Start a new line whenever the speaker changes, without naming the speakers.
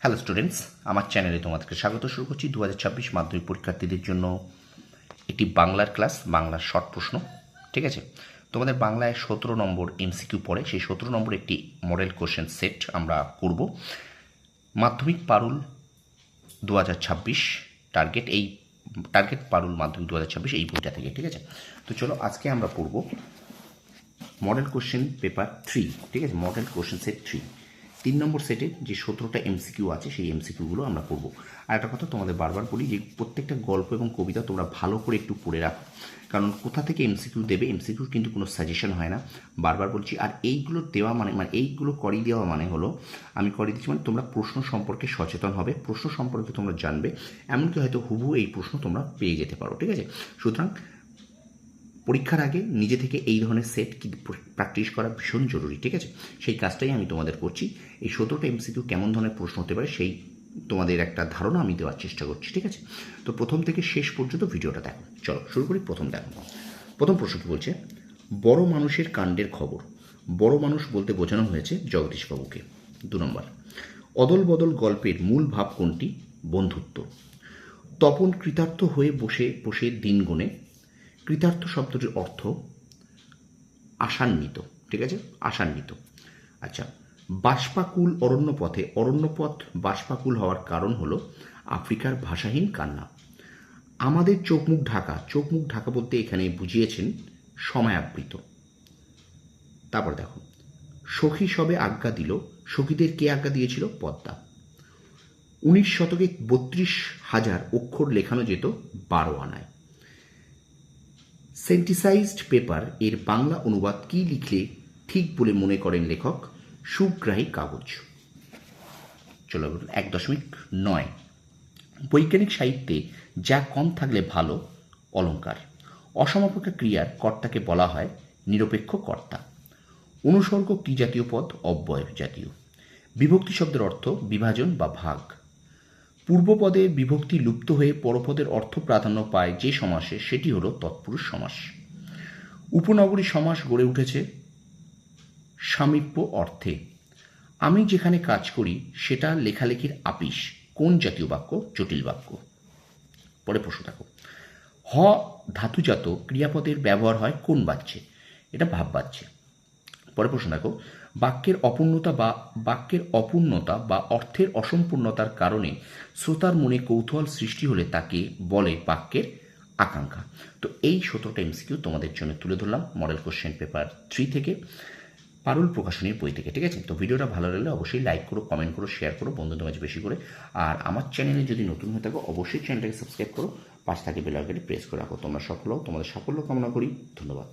Hello students, আমার চ্যানেলে তোমাদেরকে স্বাগত। শুরু করছি 2026 মাধ্যমিক পরীক্ষার্থীদের জন্য একটি বাংলার ক্লাস, বাংলার শর্ট প্রশ্ন। ঠিক আছে, তোমাদের বাংলায় 17 নম্বর এমসিকিউ পড়ে, সেই 17 নম্বর একটি মডেল কোশ্চেন সেট আমরা করব। মাধ্যমিক পারুল 2026 টার্গেট পারুল মাধ্যমিক 2026 এই বইটা থেকে। ঠিক আছে, তো চলো আজকে আমরা পড়ব মডেল কোশ্চেন পেপার 3। ঠিক আছে, মডেল কোশ্চেন সেট 3 নম্বর সেটে যে 17টা এমসিকিউ আছে সেই এমসিকিউগুলো আমরা পড়বো। আর একটা কথা তোমাদের বারবার বলি যে প্রত্যেকটা গল্প এবং কবিতা তোমরা ভালো করে একটু পড়ে রাখো, কারণ কোথা থেকে এমসিকিউ দেবে, এমসিকিউর কিন্তু কোনো সাজেশন হয় না, বারবার বলছি। আর এইগুলো দেওয়া মানে এইগুলো করিয়ে দেওয়া মানে হলো আমি করিয়ে দিচ্ছি, মানে তোমরা প্রশ্ন সম্পর্কে সচেতন হবে, প্রশ্ন সম্পর্কে তোমরা জানবে, এমনকি হয়তো হুবহু এই প্রশ্ন তোমরা পেয়ে যেতে পারো। ঠিক আছে, সুতরাং পরীক্ষার আগে নিজে থেকে এই ধরনের সেট প্র্যাকটিস করা ভীষণ জরুরি। ঠিক আছে, সেই কাজটাই আমি তোমাদের করছি। এই 17টা এমসিকিউ কেমন ধরনের প্রশ্ন হতে পারে সেই তোমাদের একটা ধারণা আমি দেওয়ার চেষ্টা করছি। ঠিক আছে, তো প্রথম থেকে শেষ পর্যন্ত ভিডিওটা দেখো। চলো শুরু করি। প্রথম প্রশ্ন কি বলছে, বড় মানুষের কাণ্ডের খবর। বড় মানুষ বলতে বোঝানো হয়েছে জগদীশবাবুকে। 2 নম্বর, অদল বদল গল্পের মূল ভাব কোনটি? বন্ধুত্ব। তপন কৃতার্থ হয়ে বসে বসে দিন গুণে। কৃতার্থ শব্দটির অর্থ আশান্বিত। ঠিক আছে, আশান্বিত। আচ্ছা, বাষ্পাকুল অরণ্যপথে, অরণ্যপথ বাষ্পাকুল হওয়ার কারণ হলো আফ্রিকার ভাষাহীন কান্না। আমাদের চোখ মুখ ঢাকা বলতে এখানে বুঝিয়েছেন সময়াবৃত। তারপর দেখো, সখী সবে আজ্ঞা দিল। সখীদের কে আজ্ঞা দিয়েছিল? পদ্মা। 19 শতকে 32,000 অক্ষর লেখানো যেত 12 আনায়। সেন্টিসাইজড পেপার এর বাংলা অনুবাদ কি লিখলে ঠিক বলে মনে করেন লেখক? সুগ্রাহী কাগজ। চলো 1.9, বৈজ্ঞানিক সাহিত্যে যা কম থাকলে ভালো অলঙ্কার। অসমাপেক্ষ ক্রিয়ার কর্তাকে বলা হয় নিরপেক্ষ কর্তা। অনুসর্গ কি জাতীয় পদ? অব্যয় জাতীয়। বিভক্তি শব্দের অর্থ বিভাজন বা ভাগ। পূর্বপদে বিভক্তি লুপ্ত হয়ে পরপদের অর্থ প্রাধান্য পায় যে সমাসে, সেটি হলো তৎপুরুষ সমাস। উপনগরী সমাস গড়ে উঠেছে সামীপ্য অর্থে। আমি যেখানে কাজ করি সেটা লেখালেখির আপিস। কোন জাতীয় বাক্য? জটিল বাক্য। পরে প্রশ্ন দেখো, হ ধাতুজাত ক্রিয়াপদের ব্যবহার হয় কোন বাচ্যে? এটা ভাব বাচ্যে। পরে প্রশ্ন দেখো, বাক্যের অপূর্ণতা বা অর্থের অসম্পূর্ণতার কারণে শ্রোতার মনে কৌতূহল সৃষ্টি হলে তাকে বলে বাক্যের আকাঙ্ক্ষা। তো এই 17টা এমসিকিউ তোমাদের জন্য তুলে ধরলাম মডেল কোশ্চেন পেপার 3 থেকে, পারুল প্রকাশনীর বই থেকে। ঠিক আছে, তো ভিডিওটা ভালো লাগলে অবশ্যই লাইক করো, কমেন্ট করো, শেয়ার করো বন্ধুদের মাঝে বেশি করে। আর আমার চ্যানেলে যদি নতুন হয়ে থাকো অবশ্যই চ্যানেলটাকে সাবস্ক্রাইব করো, পাশে থাকে বেল আইকনটি প্রেস করে রাখো। তোমরা সফল হও, তোমাদের সাফল্য কামনা করি। ধন্যবাদ।